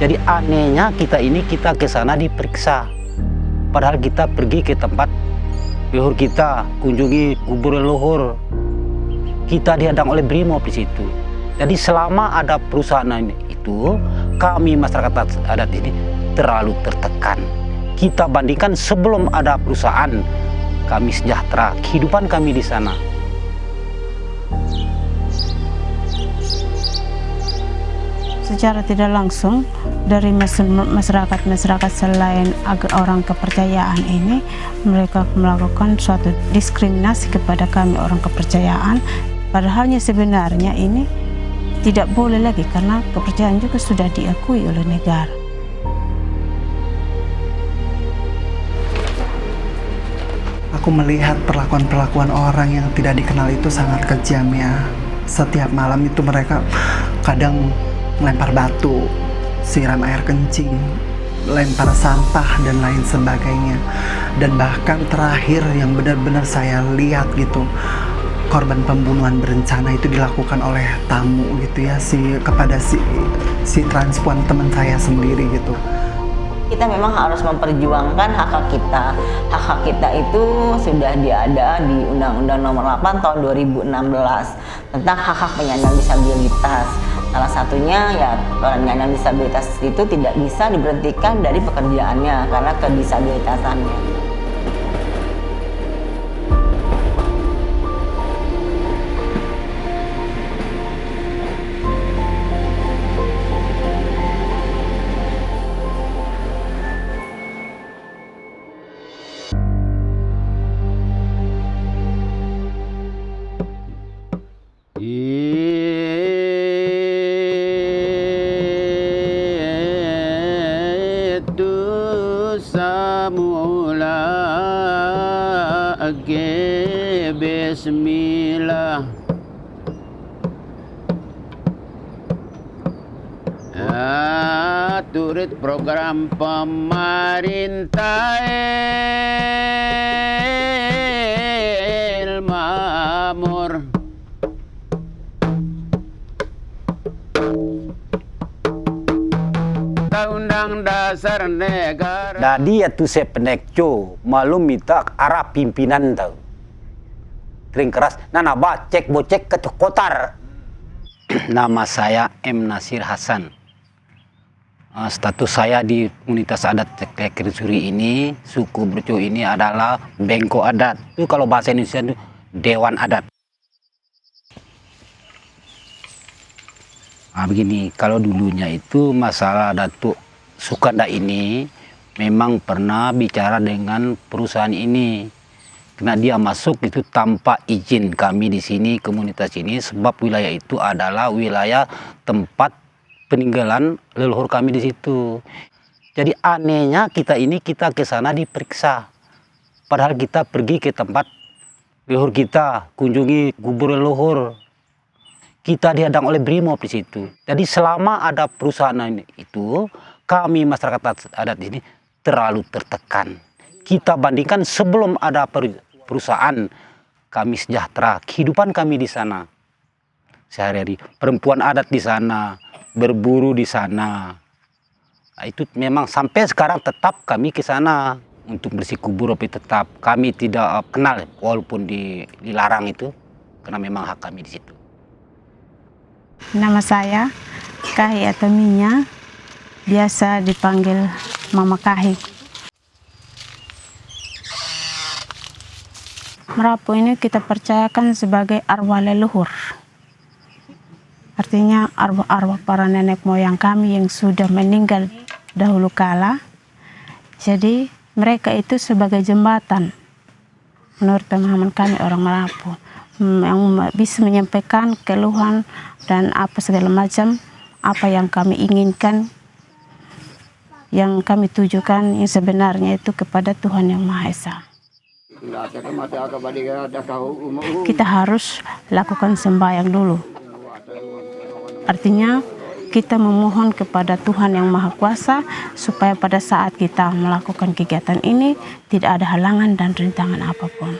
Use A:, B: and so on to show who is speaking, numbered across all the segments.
A: Jadi anehnya kita ke sana diperiksa. Padahal kita pergi ke tempat leluhur kita, kunjungi kubur leluhur. Kita dihadang oleh BRIMOB di situ. Jadi selama ada perusahaan itu, kami masyarakat adat ini terlalu tertekan. Kita bandingkan sebelum ada perusahaan, kami sejahtera, kehidupan kami di sana.
B: Secara tidak langsung dari masyarakat selain orang kepercayaan ini, mereka melakukan suatu diskriminasi kepada kami orang kepercayaan. Padahalnya sebenarnya ini tidak boleh lagi karena kepercayaan juga sudah diakui oleh negara.
C: Aku melihat perlakuan-perlakuan orang yang tidak dikenal itu sangat kejam ya. Setiap malam itu mereka kadang melempar batu, siram air kencing, lempar sampah dan lain sebagainya. Dan bahkan terakhir yang benar-benar saya lihat gitu, korban pembunuhan berencana itu dilakukan oleh tamu gitu ya, kepada si transpuan teman saya sendiri gitu.
D: Kita memang harus memperjuangkan hak-hak kita. Hak-hak kita itu sudah ada di Undang-Undang Nomor 8 tahun 2016 tentang hak-hak penyandang disabilitas. Salah satunya ya orang penyandang disabilitas itu tidak bisa diberhentikan dari pekerjaannya karena kedisabilitasannya.
E: Itu semula bismillah turut program pemerintah Makmur. Undang dasar negara.
A: Jadi ya tuh saya penekco, malu minta arah pimpinan tahu. Kering keras, nana bacek bocek kecokotar. Nama saya M. Nasir Hasan. Status saya di komunitas adat Kerisuri ini, suku Berco ini adalah bengko adat. Itu kalau bahasa Indonesia itu Dewan Adat. Nah, begini, kalau dulunya itu masalah Datuk Sukanda ini memang pernah bicara dengan perusahaan ini. Karena dia masuk itu tanpa izin kami di sini, komunitas ini, sebab wilayah itu adalah wilayah tempat peninggalan leluhur kami di situ. Jadi anehnya kita ke sana diperiksa. Padahal kita pergi ke tempat leluhur kita, kunjungi kubur leluhur. Kita dihadang oleh BRIMOB di situ. Jadi selama ada perusahaan itu, kami masyarakat adat ini terlalu tertekan. Kita bandingkan sebelum ada perusahaan, kami sejahtera, kehidupan kami di sana. Sehari-hari perempuan adat di sana, berburu di sana. Nah, itu memang sampai sekarang tetap kami ke sana untuk bersih kubur, tapi tetap kami tidak kenal walaupun dilarang itu, karena memang hak kami di situ.
B: Nama saya Kahi atau Minya, biasa dipanggil Mama Kahi. Merapu ini kita percayakan sebagai arwah leluhur. Artinya arwah-arwah para nenek moyang kami yang sudah meninggal dahulu kala. Jadi mereka itu sebagai jembatan menurut pemahaman kami orang Merapu, yang bisa menyampaikan keluhan dan apa segala macam apa yang kami inginkan, yang kami tujukan yang sebenarnya itu kepada Tuhan Yang Maha Esa. Kita harus lakukan sembahyang dulu. Artinya kita memohon kepada Tuhan Yang Maha Kuasa supaya pada saat kita melakukan kegiatan ini tidak ada halangan dan rintangan apapun.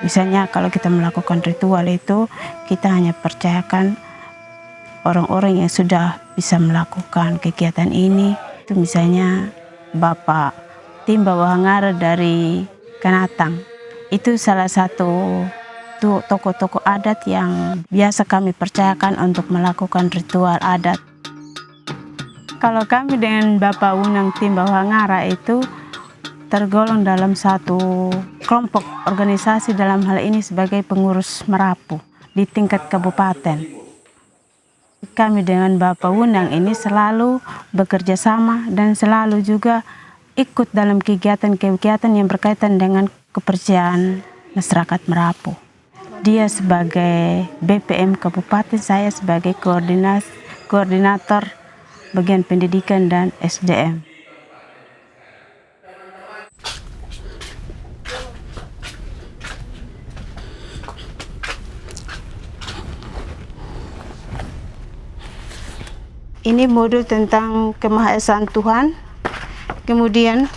B: Misalnya kalau kita melakukan ritual itu, kita hanya percayakan orang-orang yang sudah bisa melakukan kegiatan ini. Itu misalnya Bapak Timba Wahangara dari Kanatang. Itu salah satu tokoh-tokoh adat yang biasa kami percayakan untuk melakukan ritual adat. Kalau kami dengan Bapak Unang Timba Wahangara itu tergolong dalam satu kelompok organisasi, dalam hal ini sebagai pengurus Merapu di tingkat kabupaten. Kami dengan Bapak Unang ini selalu bekerja sama dan selalu juga ikut dalam kegiatan-kegiatan yang berkaitan dengan kepercayaan masyarakat Merapu. Dia sebagai BPM Kabupaten, saya sebagai koordinator bagian pendidikan dan SDM. Ini modul tentang kemahesaan Tuhan. Kemudian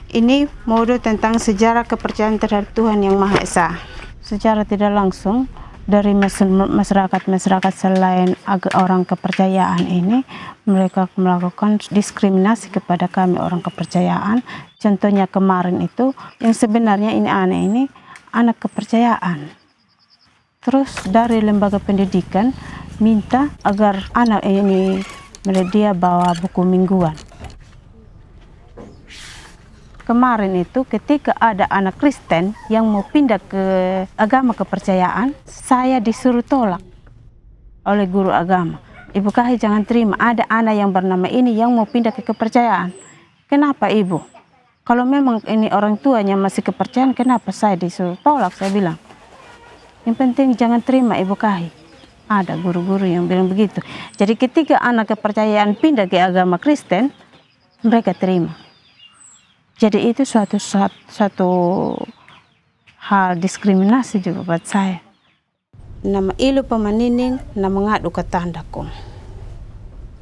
B: ini modul tentang sejarah kepercayaan terhadap Tuhan yang Maha Esa. Secara tidak langsung dari masyarakat selain orang kepercayaan ini, mereka melakukan diskriminasi kepada kami orang kepercayaan. Contohnya kemarin itu yang sebenarnya ini anak kepercayaan. Terus dari lembaga pendidikan minta agar anak ini dia bawa buku mingguan. Kemarin itu ketika ada anak Kristen yang mau pindah ke agama kepercayaan, saya disuruh tolak oleh guru agama. Ibu Kahai jangan terima, ada anak yang bernama ini yang mau pindah ke kepercayaan. Kenapa Ibu? Kalau memang ini orang tuanya masih kepercayaan, kenapa saya disuruh tolak? Saya bilang, yang penting jangan terima Ibu Kahai. Ada guru-guru yang bilang begitu. Jadi ketika anak kepercayaan pindah ke agama Kristen, mereka terima. Jadi itu suatu hal diskriminasi juga buat saya. Nama ilu pemanining, nama ngadu ketandaku.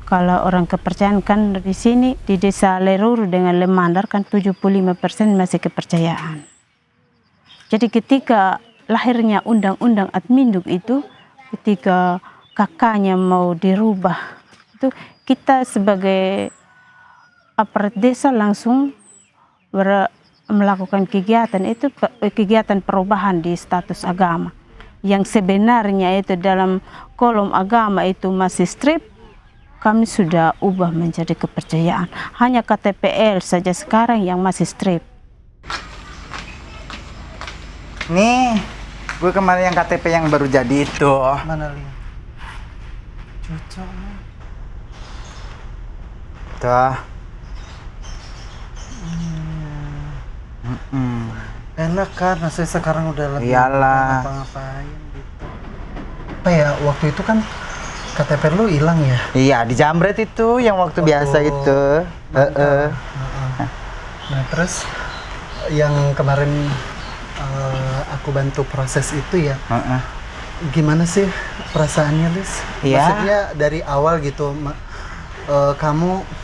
B: Kalau orang kepercayaan kan di sini di desa Leruru dengan Lemandar kan 75% masih kepercayaan. Jadi ketika lahirnya undang-undang Adminduk itu, ketika kakaknya mau dirubah, itu kita sebagai aparat desa langsung melakukan kegiatan perubahan di status agama. Yang sebenarnya itu dalam kolom agama itu masih strip, kami sudah ubah menjadi kepercayaan. Hanya KTPL saja sekarang yang masih strip.
F: Nih, gue kemarin yang KTP yang baru jadi itu.
C: Mana lihat? Cocok.
F: Tuh.
C: Enak kan, saya sekarang udah lebih
F: Iyalah.
C: ngapa-ngapain gitu. Apa ya, waktu itu kan KTP lu hilang ya?
F: Iya, di Jambret itu yang waktu biasa itu.
C: Nah terus yang kemarin aku bantu proses itu ya, gimana sih perasaannya, Lis?
F: Iya.
C: Maksudnya dari awal gitu, kamu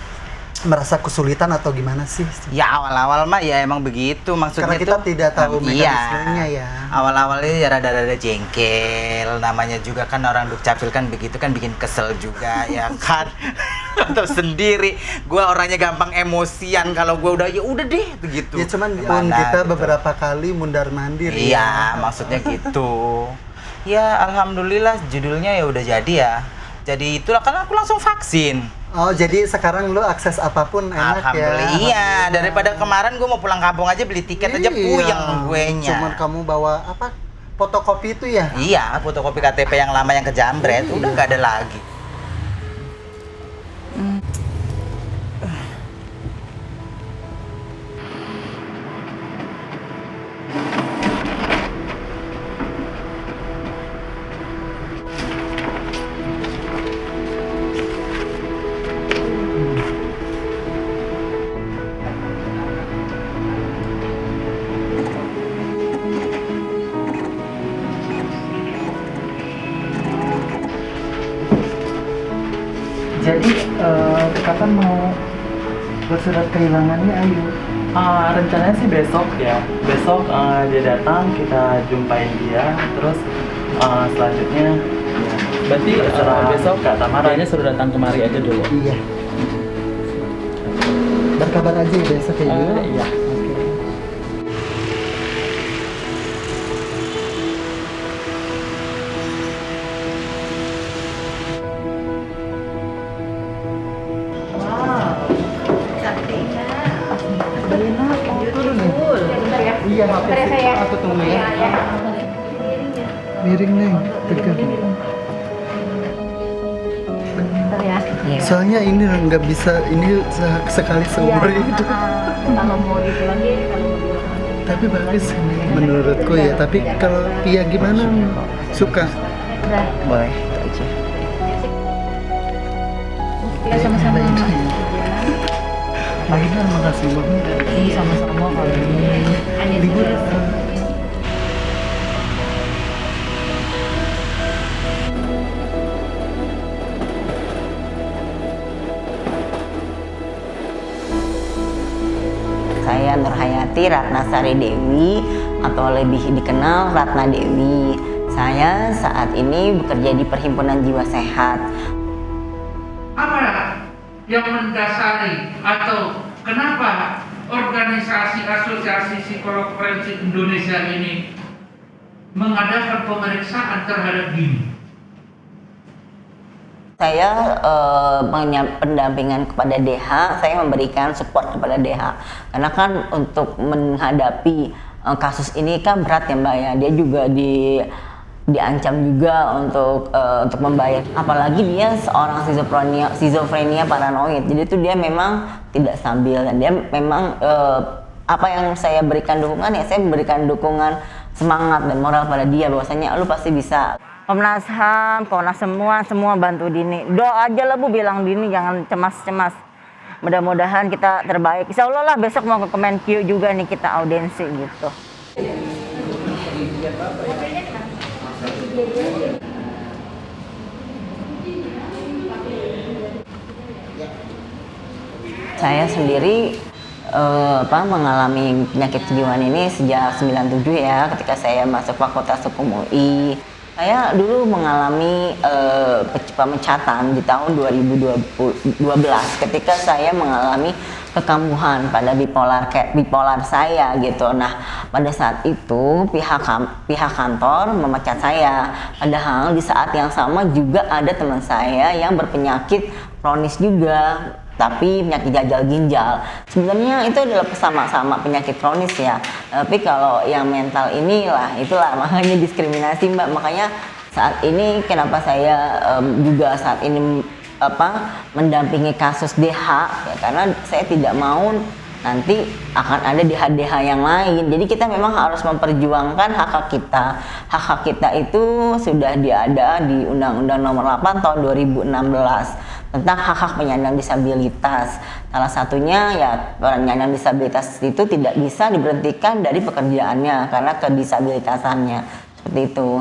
C: merasa kesulitan atau gimana sih?
F: Ya awal-awal mah ya emang begitu, maksudnya
C: Karena kita
F: tuh
C: tidak tahu mekanismenya ya.
F: Awal-awalnya ya rada-rada jengkel, namanya juga kan orang dukcapil kan begitu kan bikin kesel juga ya kan. Atau sendiri, gue orangnya gampang emosian, kalau gue udah ya udah deh begitu.
C: Ya cuman
F: Gimana,
C: pun kita
F: gitu.
C: beberapa kali mundar mandir.
F: Iya, maksudnya gitu. Ya alhamdulillah judulnya ya udah jadi ya. Jadi itulah kan aku langsung vaksin.
C: Oh jadi sekarang lu akses apapun enak ya?
F: Alhamdulillah, iya. Daripada kemarin gue mau pulang kampung aja beli tiket aja puyeng guenya.
C: Cuman kamu bawa apa? Fotokopi itu ya?
F: Iya, fotokopi KTP yang lama yang ke Jambret, udah nggak ada lagi.
C: Jadi kapan mau bersurat kehilangannya Ayu?
G: Rencananya sih besok ya. Besok dia datang, kita jumpain dia. Terus selanjutnya ya, Berarti besok Kak Tamaranya suruh datang kemari aja dulu.
C: Iya. Berkabar aja ya besok ya.
G: Iya.
C: Oke. Iya, aku tunggu ya. Miring nih, tegak. Soalnya ini nggak bisa, ini sekali seumur hidup.
H: Kalau mau dipulangin, kalau mau dipulangin.
C: Tapi bagus ini menurutku ya. Tapi kalau Pia gimana? Suka?
F: Boleh, itu aja.
H: Ya sama-sama.
C: Mainan makasih banget.
H: Sama-sama kalau ini.
C: Libur.
D: Saya Nurhayati Ratnasari Dewi atau lebih dikenal Ratna Dewi. Saya saat ini bekerja di Perhimpunan Jiwa Sehat.
I: Apa yang mendasari atau kenapa organisasi Asosiasi Psikolog Forensik Indonesia ini mengadakan pemeriksaan terhadap Dini?
D: Saya pendampingan kepada DH, saya memberikan support kepada DH. Karena kan untuk menghadapi kasus ini kan berat ya Mbak ya. Dia juga diancam juga untuk membayar. Apalagi dia seorang skizofrenia paranoid. Jadi itu dia memang tidak stabil dan dia memang apa yang saya berikan dukungan ya saya memberikan dukungan semangat dan moral pada dia bahwasanya lu pasti bisa.
H: Komnas HAM, Komnas semua bantu Dini. Doa aja lah Bu, bilang Dini jangan cemas-cemas. Mudah-mudahan kita terbaik. Insya Allah lah besok mau ke Kemenkyu juga nih kita audiensi gitu.
D: Saya sendiri mengalami penyakit kejiwaan ini sejak 97 ya, ketika saya masuk Fakultas Hukum UI. Saya dulu mengalami pemecatan di tahun 2012 ketika saya mengalami kekambuhan pada bipolar saya gitu. Nah, pada saat itu pihak kantor memecat saya. Padahal di saat yang sama juga ada teman saya yang berpenyakit kronis juga, tapi penyakit gagal ginjal. Sebenarnya itu adalah sama-sama penyakit kronis ya. Tapi kalau yang mental itulah makanya diskriminasi Mbak. Makanya saat ini kenapa saya juga saat ini mendampingi kasus DH ya, karena saya tidak mau nanti akan ada DH-DH yang lain. Jadi kita memang harus memperjuangkan hak-hak kita. Hak-hak kita itu sudah ada di Undang-Undang Nomor 8 tahun 2016 tentang hak-hak penyandang disabilitas. Salah satunya ya penyandang disabilitas itu tidak bisa diberhentikan dari pekerjaannya karena kedisabilitasannya. Seperti itu.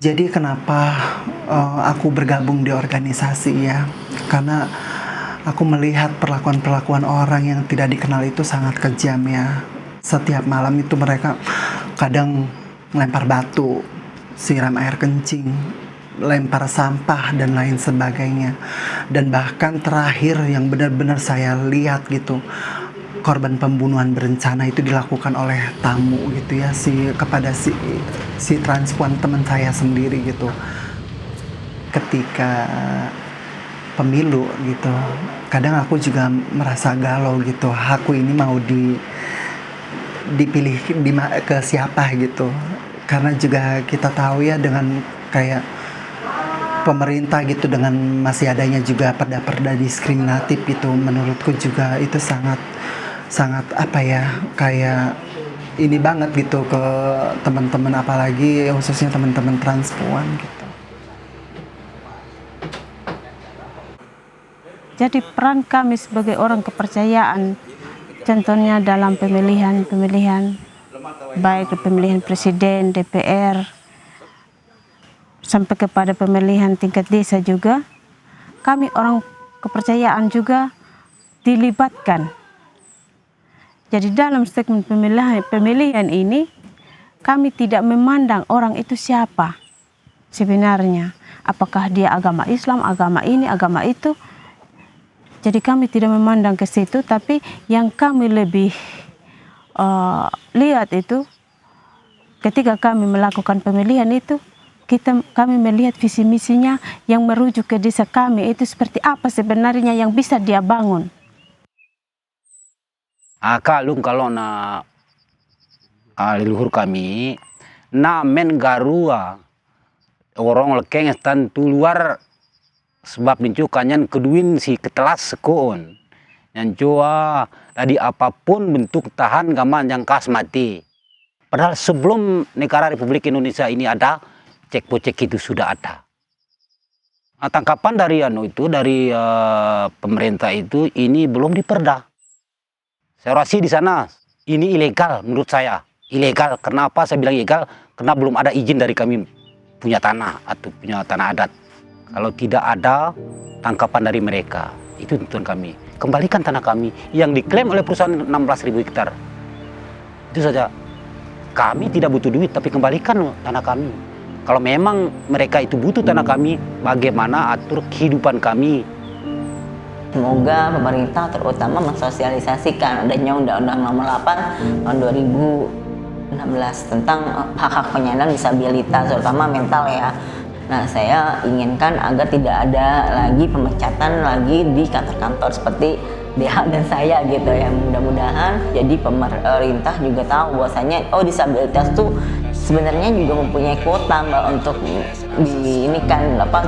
C: Jadi kenapa aku bergabung di organisasi ya? Karena aku melihat perlakuan-perlakuan orang yang tidak dikenal itu sangat kejam ya. Setiap malam itu mereka kadang lempar batu, siram air kencing, lempar sampah dan lain sebagainya. Dan bahkan terakhir yang benar-benar saya lihat gitu, korban pembunuhan berencana itu dilakukan oleh tamu gitu ya, kepada si transpuan teman saya sendiri gitu. Ketika pemilu gitu, kadang aku juga merasa galau gitu, aku ini mau dipilih ke siapa gitu. Karena juga kita tahu ya dengan kayak pemerintah gitu, dengan masih adanya juga perda-perda diskriminatif gitu, menurutku juga itu sangat apa ya, kayak ini banget gitu ke teman-teman, apalagi khususnya teman-teman transpuan gitu.
B: Jadi peran kami sebagai orang kepercayaan, contohnya dalam pemilihan baik pemilihan presiden, DPR, sampai kepada pemilihan tingkat desa juga, kami orang kepercayaan juga dilibatkan. Jadi dalam segmen pemilihan ini kami tidak memandang orang itu siapa sebenarnya. Apakah dia agama Islam, agama ini, agama itu. Jadi kami tidak memandang ke situ, tapi yang kami lebih lihat itu ketika kami melakukan pemilihan itu, kami melihat visi misinya yang merujuk ke desa kami itu seperti apa sebenarnya yang bisa dia bangun.
A: Kalung kalau na leluhur kami na men garua orang lekeng tantu luar sebab mencukannya keduin si ketelas sekoon yang coba tadi apapun bentuk tahan gaman yang kas mati. Padahal sebelum negara Republik Indonesia ini ada, cek pocek itu sudah ada. Nah, tangkapan dari dari pemerintah itu ini belum diperda. Saya rasa di sana ini ilegal menurut saya. Ilegal. Kenapa saya bilang ilegal? Karena belum ada izin dari kami punya tanah atau punya tanah adat. Kalau tidak ada tangkapan dari mereka, itu tuntutan kami. Kembalikan tanah kami yang diklaim oleh perusahaan 16.000 hektar. Itu saja. Kami tidak butuh duit, tapi kembalikan tanah kami. Kalau memang mereka itu butuh tanah kami, bagaimana atur kehidupan kami?
D: Semoga pemerintah terutama mensosialisasikan adanya Undang-Undang Nomor 8 tahun 2016 tentang hak-hak penyandang disabilitas, terutama mental ya. Nah, saya inginkan agar tidak ada lagi pemecatan lagi di kantor-kantor seperti DH dan saya gitu ya. Mudah-mudahan jadi pemerintah juga tahu bahwasanya disabilitas tuh sebenarnya juga mempunyai kuota Mbak untuk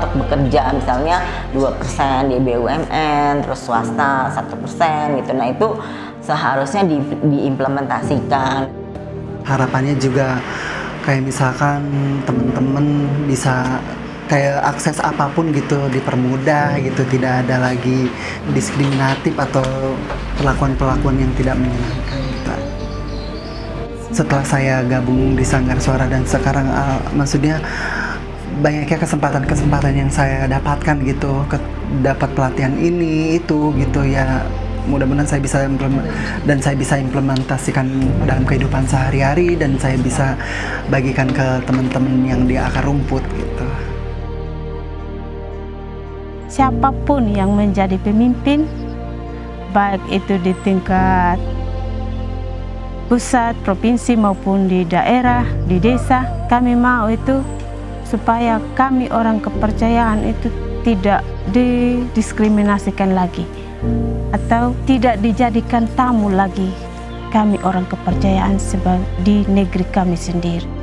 D: untuk bekerja, misalnya 2% di BUMN, terus swasta 1% gitu. Nah, itu seharusnya diimplementasikan.
C: Harapannya juga kayak misalkan teman-teman bisa kayak akses apapun gitu dipermudah gitu, tidak ada lagi diskriminatif atau perlakuan-perlakuan yang tidak menyenangkan gitu. Setelah saya gabung di Sanggar Suara dan sekarang maksudnya banyaknya kesempatan-kesempatan yang saya dapatkan gitu, dapat pelatihan ini itu gitu ya. Mudah-mudahan saya bisa implementasikan dalam kehidupan sehari-hari dan saya bisa bagikan ke teman-teman yang di akar rumput gitu.
B: Siapapun yang menjadi pemimpin, baik itu di tingkat pusat, provinsi maupun di daerah, di desa, kami mau itu supaya kami orang kepercayaan itu tidak didiskriminasikan lagi atau tidak dijadikan tamu lagi kami orang kepercayaan di negeri kami sendiri.